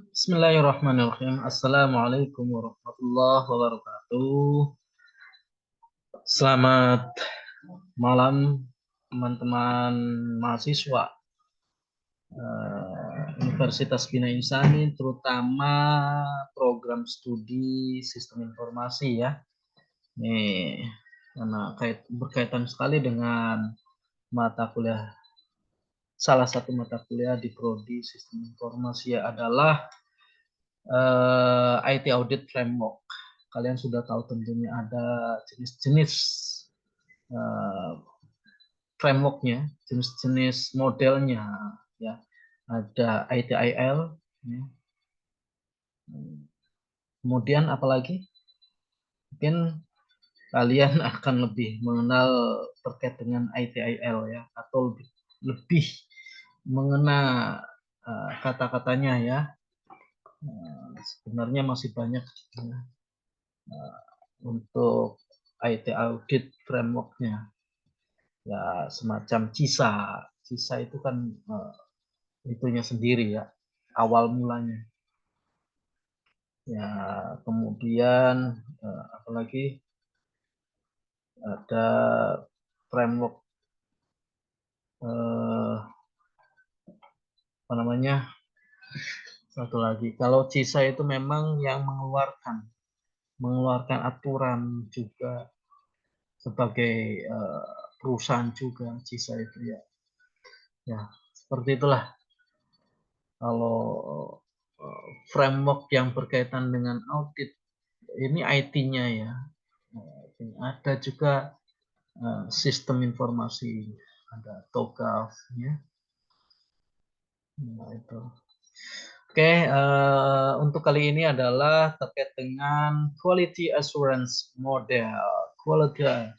Bismillahirrahmanirrahim. Assalamualaikum warahmatullahi wabarakatuh. Selamat malam teman-teman mahasiswa Universitas Bina Insani, terutama program studi sistem informasi ya. Nih, karena berkaitan sekali dengan mata kuliah, salah satu mata kuliah di prodi sistem informasi adalah IT Audit Framework. Kalian sudah tahu tentunya ada jenis-jenis frameworknya, jenis-jenis modelnya, ya. Ada ITIL, ya. Kemudian apalagi? Mungkin kalian akan lebih mengenal terkait dengan ITIL ya, atau lebih mengena kata-katanya ya. Sebenarnya masih banyak ya, untuk IT audit frameworknya ya, semacam CISA. CISA itu kan itunya sendiri ya, awal mulanya ya. Kemudian apalagi ada framework apa namanya, satu lagi. Kalau CISA itu memang yang mengeluarkan aturan juga sebagai perusahaan juga, CISA itu ya. Ya, seperti itulah kalau framework yang berkaitan dengan audit ini IT-nya ya. Ada juga sistem informasi, ada TOGAF ya. Nah, itu. Oke, untuk kali ini adalah terkait dengan quality assurance model, quality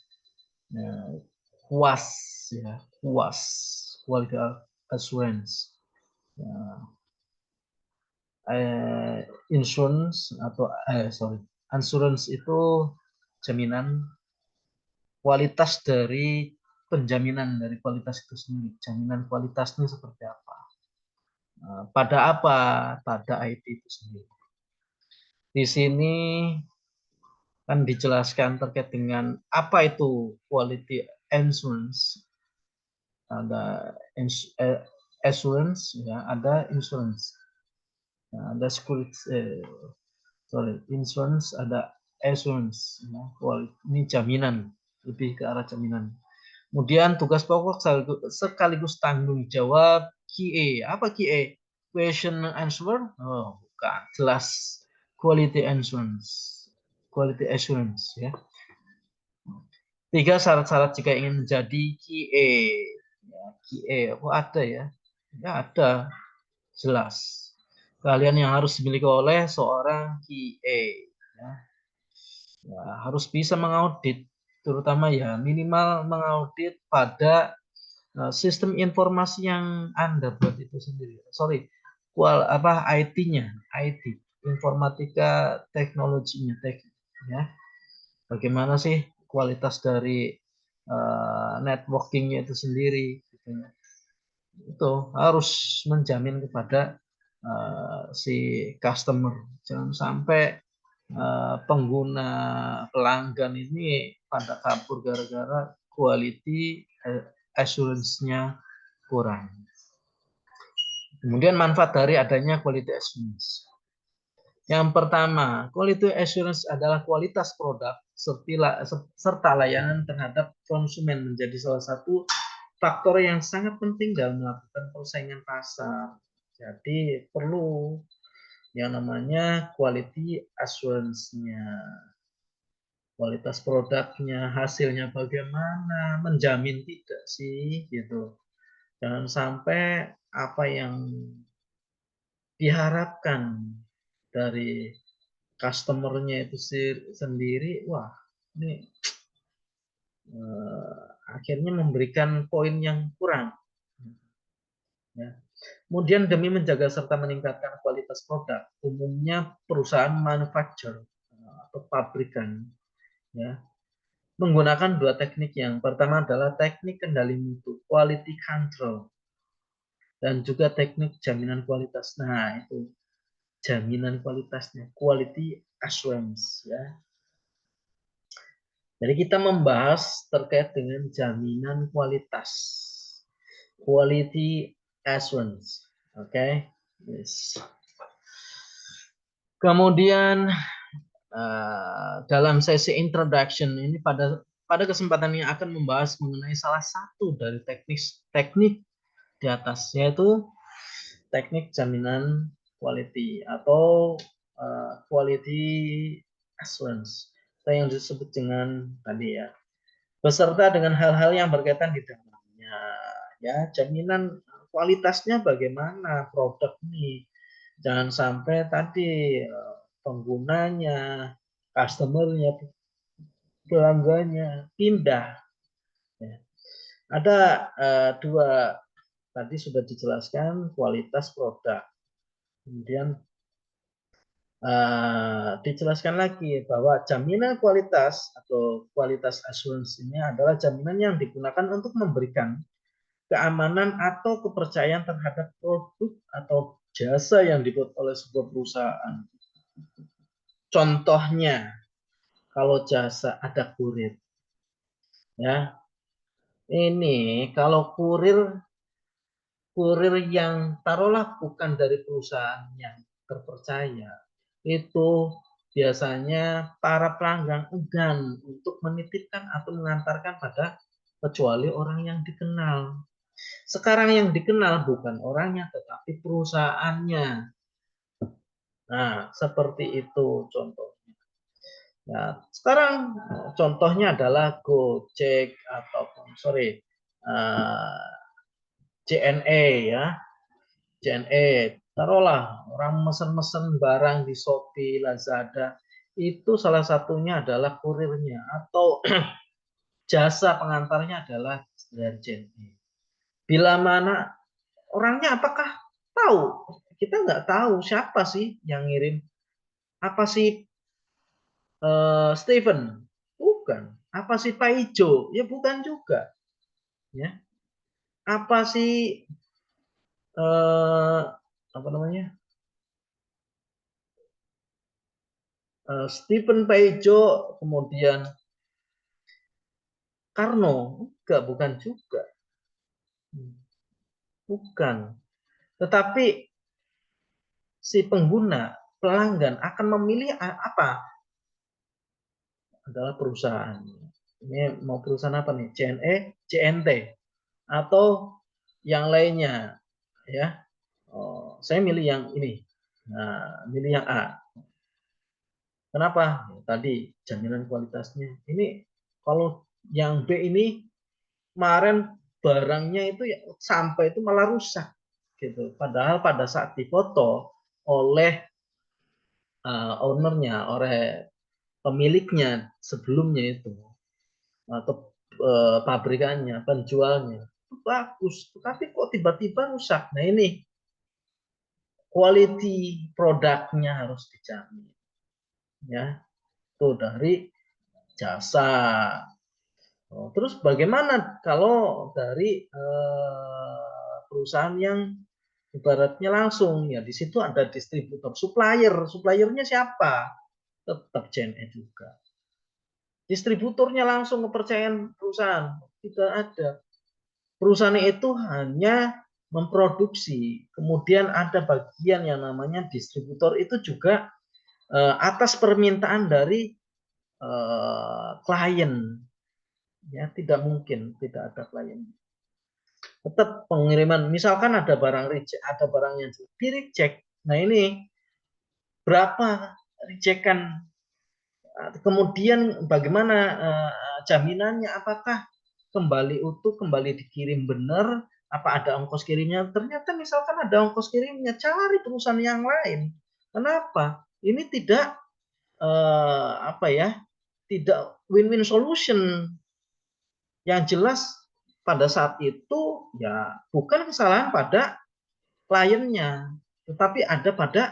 QAS ya, QAS, quality assurance. Ya, insurance atau insurance itu jaminan, kualitas dari penjaminan dari kualitas itu sendiri. Jaminan kualitasnya seperti apa? Pada apa? Pada IT itu sendiri. Di sini kan dijelaskan terkait dengan apa itu quality assurance. Ada assurance, ya, ada insurance. Nah, ada insurance, ada assurance. Ya. Ini jaminan, lebih ke arah jaminan. Kemudian tugas pokok sekaligus tanggung jawab QA. Apa QA? Question answer? Oh, bukan. Jelas. Quality assurance. Quality assurance ya. 3 syarat-syarat jika ingin menjadi QA. Ya, QA, oh ada ya? Ya ada. Jelas. Kalian yang harus dimiliki oleh seorang QA. Ya. Ya, harus bisa mengaudit, terutama ya minimal mengaudit pada sistem informasi yang Anda buat itu sendiri. Sorry, IT-nya, IT, informatika teknologinya, ya. Bagaimana sih kualitas dari networkingnya itu sendiri, gitu ya. Itu harus menjamin kepada si customer. Jangan sampai pengguna pelanggan ini pada kabur gara-gara quality assurance-nya kurang. Kemudian manfaat dari adanya quality assurance. Yang pertama, quality assurance adalah kualitas produk serta layanan terhadap konsumen menjadi salah satu faktor yang sangat penting dalam melakukan persaingan pasar. Jadi perlu yang namanya quality assurance-nya. Kualitas produknya, hasilnya bagaimana, menjamin tidak sih gitu. Jangan sampai apa yang diharapkan dari customernya itu sendiri, wah ini akhirnya memberikan poin yang kurang. Ya. Kemudian demi menjaga serta meningkatkan kualitas produk, umumnya perusahaan manufacturer atau pabrikan ya menggunakan dua teknik. Yang pertama adalah teknik kendali mutu, quality control, dan juga teknik jaminan kualitas. Nah, itu jaminan kualitasnya, quality assurance ya. Jadi kita membahas terkait dengan jaminan kualitas, quality assurance, oke? Okay? Yes. Kemudian dalam sesi introduction ini pada kesempatan ini akan membahas mengenai salah satu dari teknik di atas, yaitu teknik jaminan quality atau quality assurance atau yang disebut dengan tadi ya, beserta dengan hal-hal yang berkaitan di dalamnya ya, jaminan kualitasnya bagaimana produk ini, jangan sampai tadi penggunanya, customernya, pelanggannya pindah ya. Ada dua tadi sudah dijelaskan, kualitas produk. Kemudian dijelaskan lagi bahwa jaminan kualitas atau kualitas assurance ini adalah jaminan yang digunakan untuk memberikan keamanan atau kepercayaan terhadap produk atau jasa yang dibuat oleh sebuah perusahaan. Contohnya, kalau jasa ada kurir, ya, ini kalau kurir yang taruhlah bukan dari perusahaan yang terpercaya, itu biasanya para pelanggan enggan untuk menitipkan atau mengantarkan pada kecuali orang yang dikenal. Sekarang yang dikenal bukan orangnya tetapi perusahaannya. Nah, seperti itu contohnya. Nah, sekarang contohnya adalah Gojek ataupun JNE ya. JNE, taruhlah orang mesen-mesen barang di Shopee, Lazada, itu salah satunya adalah kurirnya atau jasa pengantarnya adalah dari JNE. Bila mana orangnya apakah tahu? Kita nggak tahu siapa sih yang ngirim. Apa sih Steven? Bukan. Apa sih Pak Ijo? Ya bukan juga. Ya. Apa sih apa namanya? Stephen Paijo, kemudian Karno, enggak, bukan juga. Bukan. Tetapi si pengguna, pelanggan akan memilih apa? Adalah perusahaan. Ini mau perusahaan apa nih? JNE, JNT, atau yang lainnya. Ya, saya milih yang ini. Nah, milih yang A. Kenapa? Tadi jaminan kualitasnya. Ini kalau yang B ini kemarin barangnya itu ya, sampai itu malah rusak gitu. Padahal pada saat difoto oleh ownernya, oleh pemiliknya sebelumnya itu atau pabrikannya, penjualnya itu bagus, tapi kok tiba-tiba rusak. Nah ini quality produknya harus dijamin ya, itu dari jasa. Terus bagaimana kalau dari perusahaan yang ibaratnya langsung ya, di situ ada distributor, suppliernya siapa? Tetap JNE juga. Distributornya langsung kepercayaan perusahaan tidak ada. Perusahaan itu hanya memproduksi, kemudian ada bagian yang namanya distributor itu juga atas permintaan dari klien. Ya, tidak mungkin tidak ada klien. Tetap pengiriman, misalkan ada barang reject, ada barang yang di reject. Nah ini berapa rejekan, kemudian bagaimana jaminannya, apakah kembali utuh, kembali dikirim benar, apa ada ongkos kirimnya? Ternyata misalkan ada ongkos kirimnya, cari perusahaan yang lain. Kenapa? Ini tidak apa ya, tidak win-win solution. Yang jelas pada saat itu ya bukan kesalahan pada kliennya, tetapi ada pada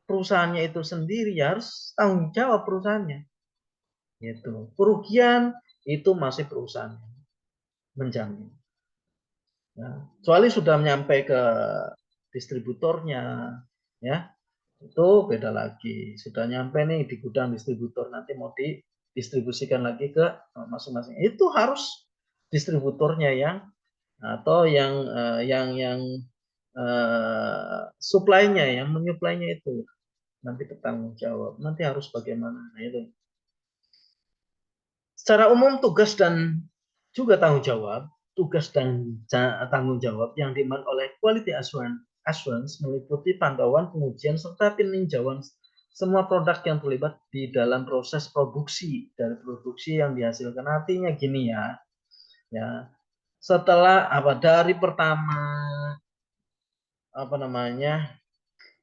perusahaannya itu sendiri, ya harus tanggung jawab perusahaannya. Gitu. Kerugian itu masih perusahaan menjamin. Ya, kecuali sudah nyampe ke distributornya, ya. Itu beda lagi. Sudah nyampe nih di gudang distributor, nanti mau didistribusikan lagi ke masing-masing. Itu harus distributornya yang atau yang supply-nya, yang menyuplainya itu nanti bertanggung jawab. Nanti harus bagaimana? Nah, itu. Secara umum tugas dan juga tanggung jawab, tugas dan tanggung jawab yang dimiliki oleh quality assurance meliputi pantauan, pengujian, serta peninjauan semua produk yang terlibat di dalam proses produksi dari produksi yang dihasilkan. Artinya gini ya. Setelah dari pertama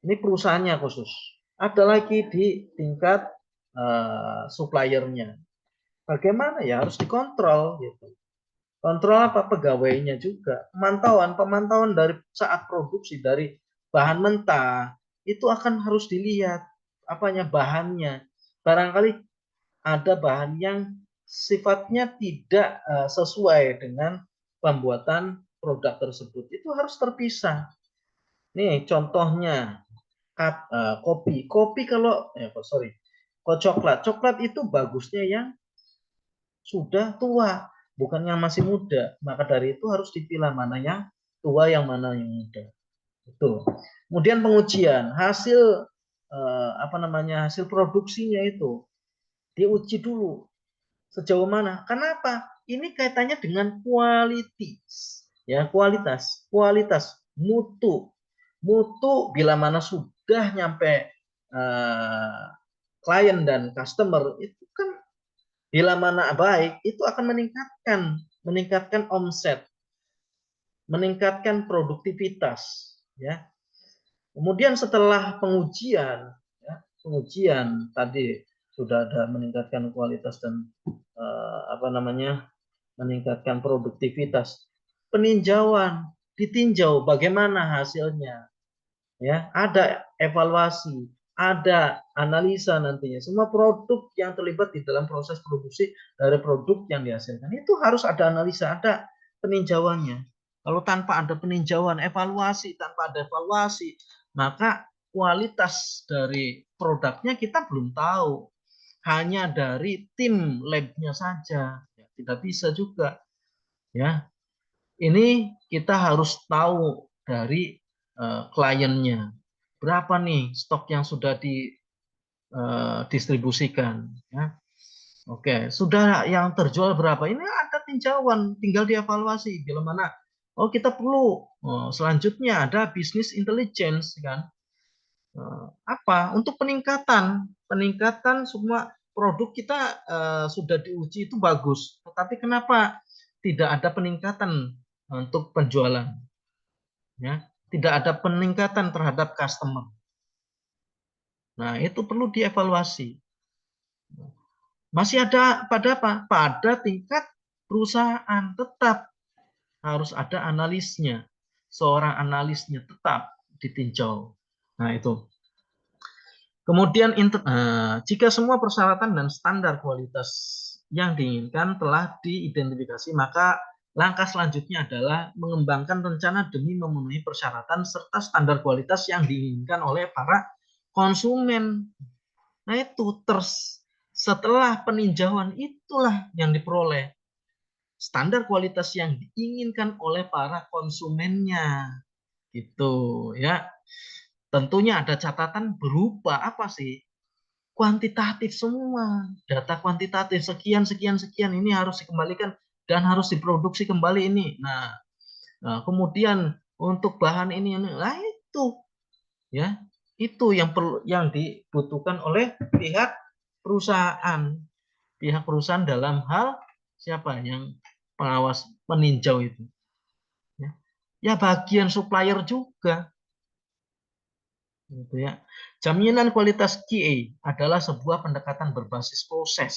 ini perusahaannya khusus. Ada lagi di tingkat suppliernya. Bagaimana ya harus dikontrol gitu. Kontrol apa pegawainya juga. Pemantauan dari saat produksi dari bahan mentah itu akan harus dilihat bahannya. Barangkali ada bahan yang sifatnya tidak sesuai dengan pembuatan produk tersebut. Itu harus terpisah. Nih contohnya kopi. Kopi kalau coklat itu bagusnya yang sudah tua, bukan yang masih muda. Maka dari itu harus dipilah mana yang tua, yang mana yang muda. Itu. Kemudian pengujian hasil hasil produksinya itu diuji dulu sejauh mana. Kenapa? Ini kaitannya dengan kualitas, ya kualitas mutu. Mutu bila mana sudah nyampe klien dan customer itu kan bila mana baik itu akan meningkatkan omset, meningkatkan produktivitas, ya. Kemudian setelah pengujian, ya, pengujian tadi sudah ada meningkatkan kualitas dan meningkatkan produktivitas. Peninjauan, ditinjau bagaimana hasilnya, ya. Ada evaluasi, ada analisa nantinya. Semua produk yang terlibat di dalam proses produksi dari produk yang dihasilkan itu harus ada analisa, ada peninjauannya. Kalau tanpa ada peninjauan, tanpa ada evaluasi, maka kualitas dari produknya kita belum tahu. Hanya dari tim labnya saja, ya, tidak bisa juga, ya. Ini kita harus tahu dari kliennya. Berapa nih stok yang sudah didistribusikan, ya. Oke, sudah yang terjual berapa? Ini ada tinjauan, tinggal dievaluasi bila mana. Oh, kita perlu selanjutnya ada bisnis intelligence kan. Untuk peningkatan semua produk kita sudah diuji itu bagus, tetapi kenapa tidak ada peningkatan untuk penjualan, ya, tidak ada peningkatan terhadap customer. Nah, itu perlu dievaluasi. Masih ada pada apa? Pada tingkat perusahaan tetap harus ada analisnya. Seorang analisnya tetap ditinjau. Nah, itu. Kemudian jika semua persyaratan dan standar kualitas yang diinginkan telah diidentifikasi, maka langkah selanjutnya adalah mengembangkan rencana demi memenuhi persyaratan serta standar kualitas yang diinginkan oleh para konsumen. Nah, itu setelah peninjauan itulah yang diperoleh standar kualitas yang diinginkan oleh para konsumennya. Gitu ya. Tentunya ada catatan berupa apa sih? Kuantitatif semua, data kuantitatif sekian sekian sekian ini harus dikembalikan dan harus diproduksi kembali ini. Nah, kemudian untuk bahan ini, nah itu ya, itu yang perlu, yang dibutuhkan oleh pihak perusahaan dalam hal siapa yang pengawas peninjau itu, ya, ya bagian supplier juga. Gitu ya. Jaminan kualitas QA adalah sebuah pendekatan berbasis proses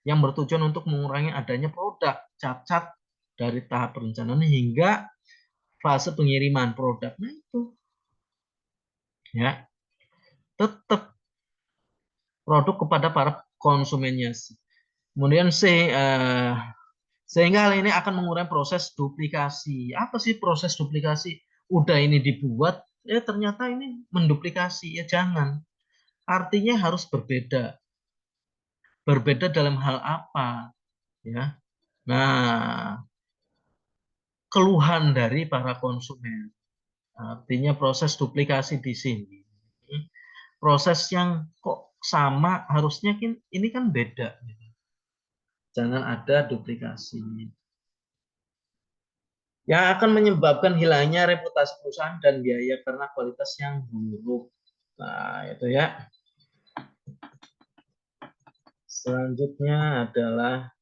yang bertujuan untuk mengurangi adanya produk cacat dari tahap perencanaan hingga fase pengiriman produk. Nah, itu ya, tetap produk kepada para konsumennya. Kemudian sehingga hal ini akan mengurangi proses duplikasi. Apa sih proses duplikasi? Udah ini dibuat, ternyata ini menduplikasi, ya jangan. Artinya harus berbeda. Berbeda dalam hal apa? Ya. Nah, keluhan dari para konsumen. Artinya proses duplikasi di sini. Proses yang kok sama, harusnya ini kan beda. Jangan ada duplikasi. Yang akan menyebabkan hilangnya reputasi perusahaan dan biaya karena kualitas yang buruk. Nah, itu ya. Selanjutnya adalah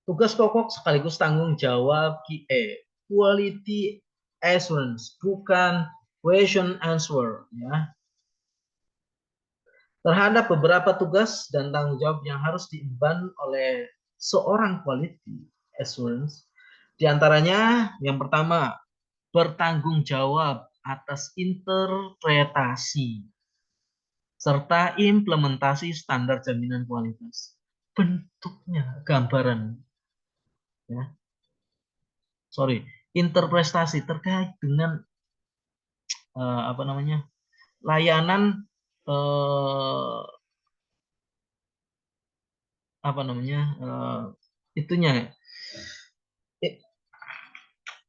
tugas pokok sekaligus tanggung jawab QA, quality assurance, bukan question answer, ya. Terhadap beberapa tugas dan tanggung jawab yang harus diemban oleh seorang quality assurance, diantaranya yang pertama, bertanggung jawab atas interpretasi serta implementasi standar jaminan kualitas. Bentuknya, gambaran, ya. Sorry, interpretasi terkait dengan apa namanya, layanan apa namanya, itunya,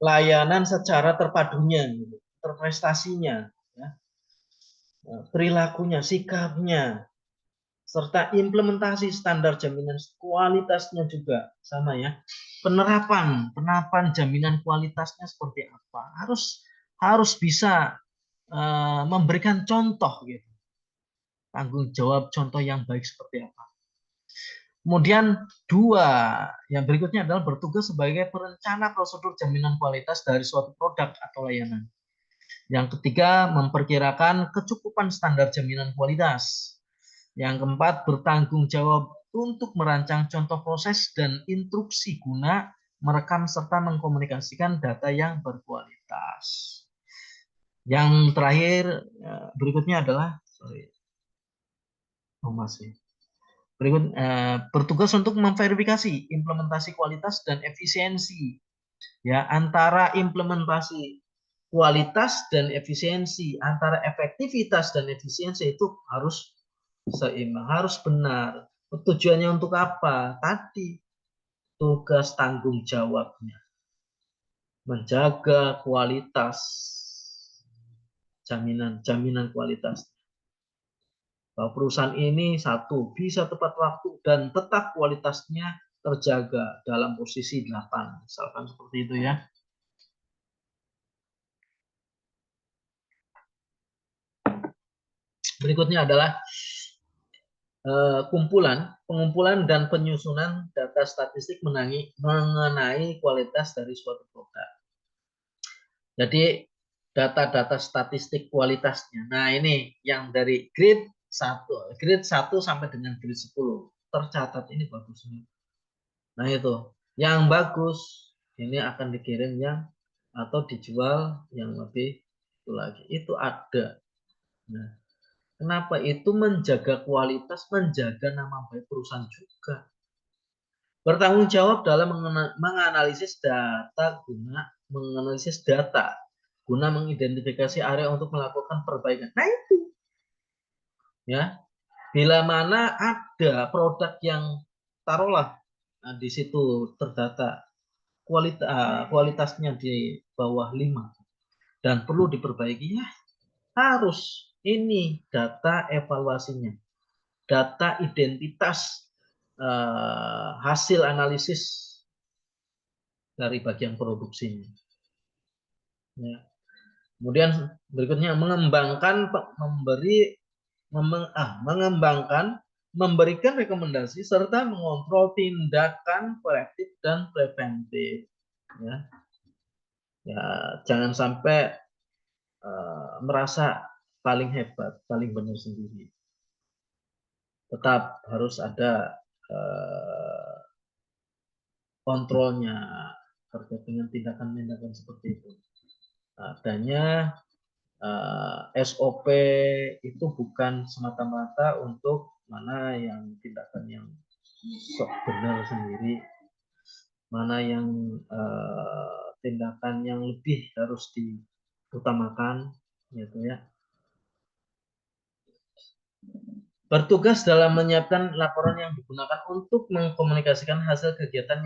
layanan secara terpadunya, gitu. Interpretasinya, ya. Perilakunya, sikapnya, serta implementasi standar jaminan kualitasnya juga sama, ya. Penerapan jaminan kualitasnya seperti apa, harus bisa memberikan contoh, gitu. Tanggung jawab contoh yang baik seperti apa. Kemudian dua, yang berikutnya adalah bertugas sebagai perencana prosedur jaminan kualitas dari suatu produk atau layanan. Yang ketiga, memperkirakan kecukupan standar jaminan kualitas. Yang keempat, bertanggung jawab untuk merancang contoh proses dan instruksi guna merekam serta mengkomunikasikan data yang berkualitas. Yang terakhir, berikutnya adalah, bertugas untuk memverifikasi implementasi kualitas dan efisiensi, ya, antara implementasi kualitas dan efisiensi, antara efektivitas dan efisiensi itu harus seimbang, harus benar. Tujuannya untuk apa? Tadi tugas tanggung jawabnya menjaga kualitas, jaminan kualitas. Bahwa perusahaan ini satu, bisa tepat waktu dan tetap kualitasnya terjaga dalam posisi 8. Misalkan seperti itu, ya. Berikutnya adalah pengumpulan dan penyusunan data statistik mengenai kualitas dari suatu produk. Jadi data-data statistik kualitasnya. Nah, ini yang dari grade 1 sampai dengan grade 10 tercatat, ini bagus. Nah, itu yang bagus ini akan dikirim yang atau dijual yang lebih itu lagi. Itu ada. Nah, kenapa? Itu menjaga kualitas, menjaga nama baik perusahaan juga. Bertanggung jawab dalam menganalisis data guna mengidentifikasi area untuk melakukan perbaikan. Nah, itu, ya. Bila mana ada produk yang taruhlah, nah, di situ terdata kualitasnya di bawah 5 dan perlu diperbaiki, ya harus ini data evaluasinya, data identitas hasil analisis dari bagian produksinya. Ya. Kemudian berikutnya memberikan rekomendasi serta mengontrol tindakan korektif dan preventif. Ya, ya, jangan sampai merasa paling hebat, paling benar sendiri. Tetap harus ada kontrolnya terkait dengan tindakan-tindakan seperti itu. Adanya SOP itu bukan semata-mata untuk mana yang tindakan yang sok benar sendiri, mana yang tindakan yang lebih harus diutamakan, gitu ya. Bertugas dalam menyiapkan laporan yang digunakan untuk mengkomunikasikan hasil kegiatan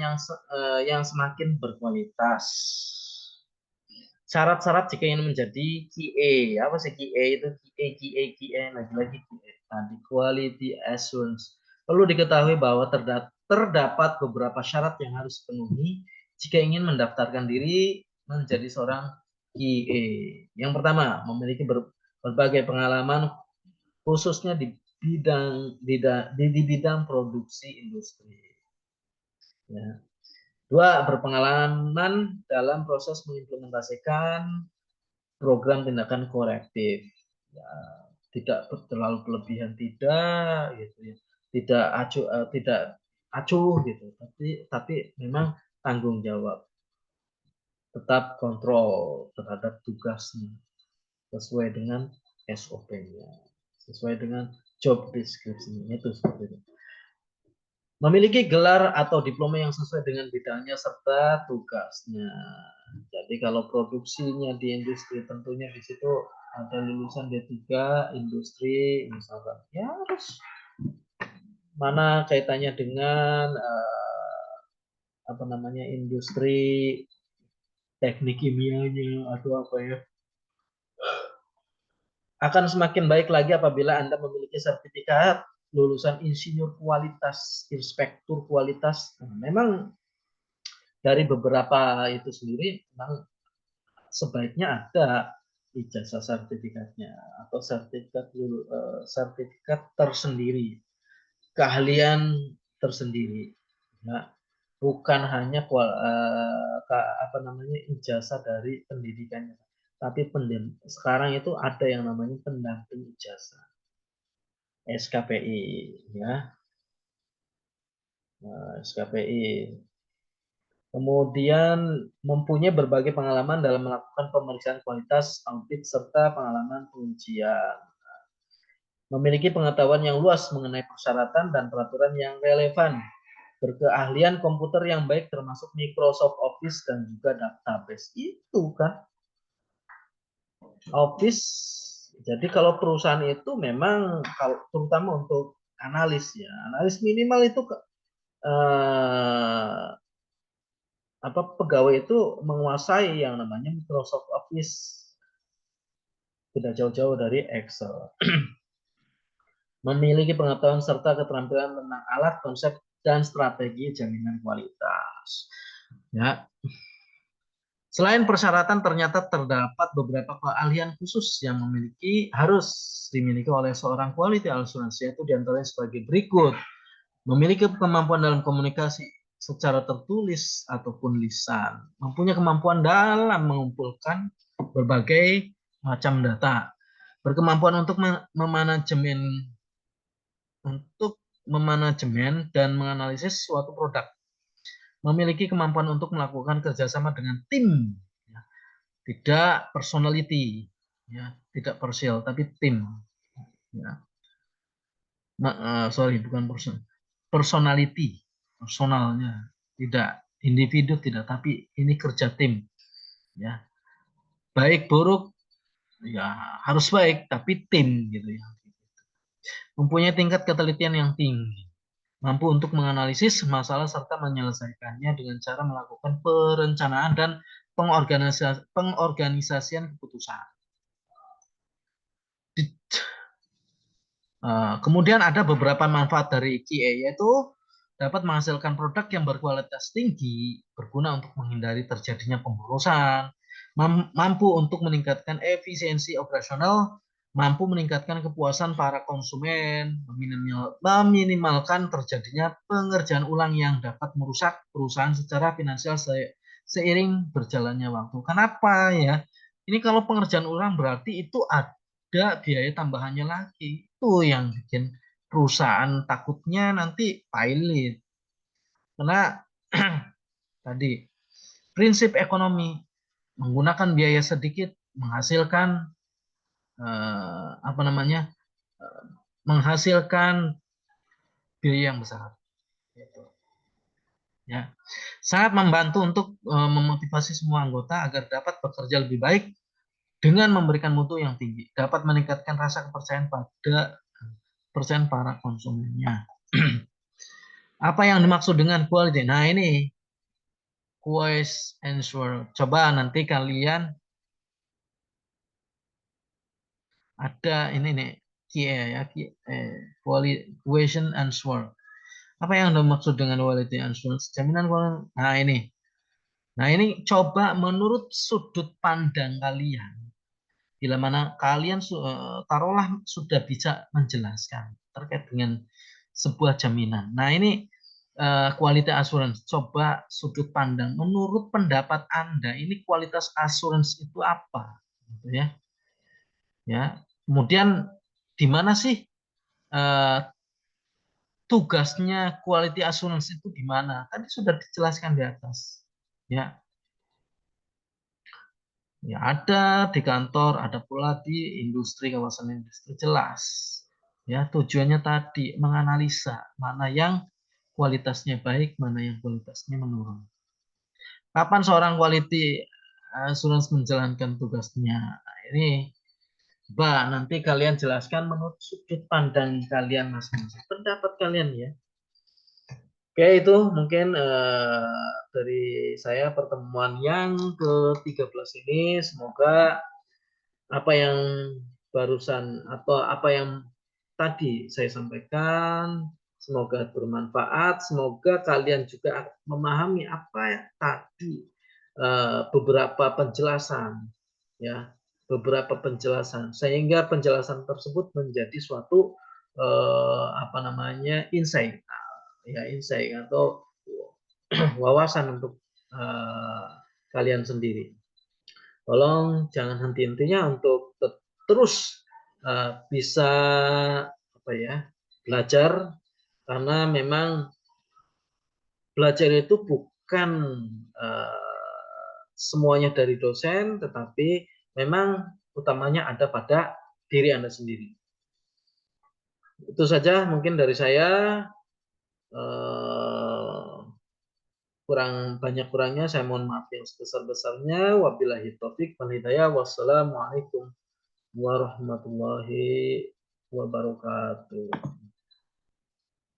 yang semakin berkualitas. Syarat-syarat jika ingin menjadi QA. Apa sih QA itu? QA, lagi-lagi QA. Tadi quality assurance. Perlu diketahui bahwa terdapat beberapa syarat yang harus dipenuhi jika ingin mendaftarkan diri menjadi seorang QA. Yang pertama, memiliki berbagai pengalaman khususnya di bidang produksi industri. Ya. Dua, berpengalaman dalam proses mengimplementasikan program tindakan korektif. Ya, tidak terlalu berlebihan, tidak gitu ya. Tidak acuh gitu, tapi memang tanggung jawab, tetap kontrol terhadap tugasnya sesuai dengan SOP-nya, sesuai dengan job description-nya, itu seperti itu. Memiliki gelar atau diploma yang sesuai dengan bidangnya serta tugasnya. Jadi kalau produksinya di industri, tentunya di situ ada lulusan D3 industri misalkan. Ya harus mana kaitannya dengan apa namanya, industri teknik kimianya atau apa ya. Akan semakin baik lagi apabila Anda memiliki sertifikat lulusan insinyur kualitas, inspektur kualitas. Nah, memang dari beberapa itu sendiri memang sebaiknya ada ijazah sertifikatnya atau sertifikat tersendiri, keahlian tersendiri. Nah, bukan hanya apa namanya, ijazah dari pendidikannya, tapi sekarang itu ada yang namanya pendamping ijazah, SKPI ya. Nah, SKPI. Kemudian mempunyai berbagai pengalaman dalam melakukan pemeriksaan kualitas, audit, serta pengalaman pengujian. Memiliki pengetahuan yang luas mengenai persyaratan dan peraturan yang relevan. Berkeahlian komputer yang baik termasuk Microsoft Office dan juga database. Itu kan Office. Jadi kalau perusahaan itu memang, kalau terutama untuk analis ya, analis minimal itu eh, apa, pegawai itu menguasai yang namanya Microsoft Office, tidak jauh-jauh dari Excel. Memiliki pengetahuan serta keterampilan tentang alat, konsep, dan strategi jaminan kualitas. Ya. Selain persyaratan, ternyata terdapat beberapa keahlian khusus yang harus dimiliki oleh seorang quality assurance, yaitu diantaranya sebagai berikut. Memiliki kemampuan dalam komunikasi secara tertulis ataupun lisan, mempunyai kemampuan dalam mengumpulkan berbagai macam data, berkemampuan untuk memanajemen dan menganalisis suatu produk, memiliki kemampuan untuk melakukan kerjasama dengan tim, ya, tidak personality, ya, tidak parsial, tapi tim. Ya. Sorry, bukan personality, personalnya tidak, individu tidak, tapi ini kerja tim. Ya, baik buruk ya harus baik, tapi tim gitu ya. Mempunyai tingkat ketelitian yang tinggi, mampu untuk menganalisis masalah serta menyelesaikannya dengan cara melakukan perencanaan dan pengorganisasian keputusan. Kemudian ada beberapa manfaat dari QA, yaitu dapat menghasilkan produk yang berkualitas tinggi, berguna untuk menghindari terjadinya pemborosan, mampu untuk meningkatkan efisiensi operasional, mampu meningkatkan kepuasan para konsumen, meminimalkan terjadinya pengerjaan ulang yang dapat merusak perusahaan secara finansial seiring berjalannya waktu. Kenapa ya? Ini kalau pengerjaan ulang berarti itu ada biaya tambahannya lagi. Itu yang bikin perusahaan takutnya nanti pilot. Karena tadi prinsip ekonomi, menggunakan biaya sedikit menghasilkan apa namanya, menghasilkan biaya yang besar. Ya, sangat membantu untuk memotivasi semua anggota agar dapat bekerja lebih baik dengan memberikan mutu yang tinggi, dapat meningkatkan rasa kepercayaan para konsumennya. Apa yang dimaksud dengan quality? Nah, ini Quiz answer. Coba nanti kalian ada ini nih QA ya, question answer. Apa yang dimaksud dengan quality assurance? Jaminan quality. Nah, ini coba menurut sudut pandang kalian. Bila mana kalian taruhlah sudah bisa menjelaskan terkait dengan sebuah jaminan. Nah, ini quality assurance. Coba sudut pandang. Menurut pendapat Anda, ini kualitas assurance itu apa? Gitu ya. Ya. Kemudian di mana sih eh, tugasnya quality assurance itu di mana? Tadi sudah dijelaskan di atas. Ya, ya ada di kantor, ada pula di industri, kawasan industri, jelas. Ya, tujuannya tadi menganalisa mana yang kualitasnya baik, mana yang kualitasnya menurun. Kapan seorang quality assurance menjalankan tugasnya? Nah, ini Mbak, nanti kalian jelaskan menurut sudut pandang kalian masing-masing. Pendapat kalian ya. Oke, itu mungkin dari saya pertemuan yang ke-13 ini. Semoga apa yang barusan atau apa yang tadi saya sampaikan, semoga bermanfaat. Semoga kalian juga memahami apa yang tadi beberapa penjelasan, ya, beberapa penjelasan, sehingga penjelasan tersebut menjadi suatu apa namanya insight, ya insight atau wawasan untuk kalian sendiri. Tolong jangan henti-hentinya untuk terus bisa apa ya belajar, karena memang belajar itu bukan semuanya dari dosen, tetapi memang utamanya ada pada diri Anda sendiri. Itu saja mungkin dari saya. Kurang banyak kurangnya saya mohon maaf yang sebesar-besarnya. Wabillahi taufik wal hidayah. Wassalamualaikum warahmatullahi wabarakatuh.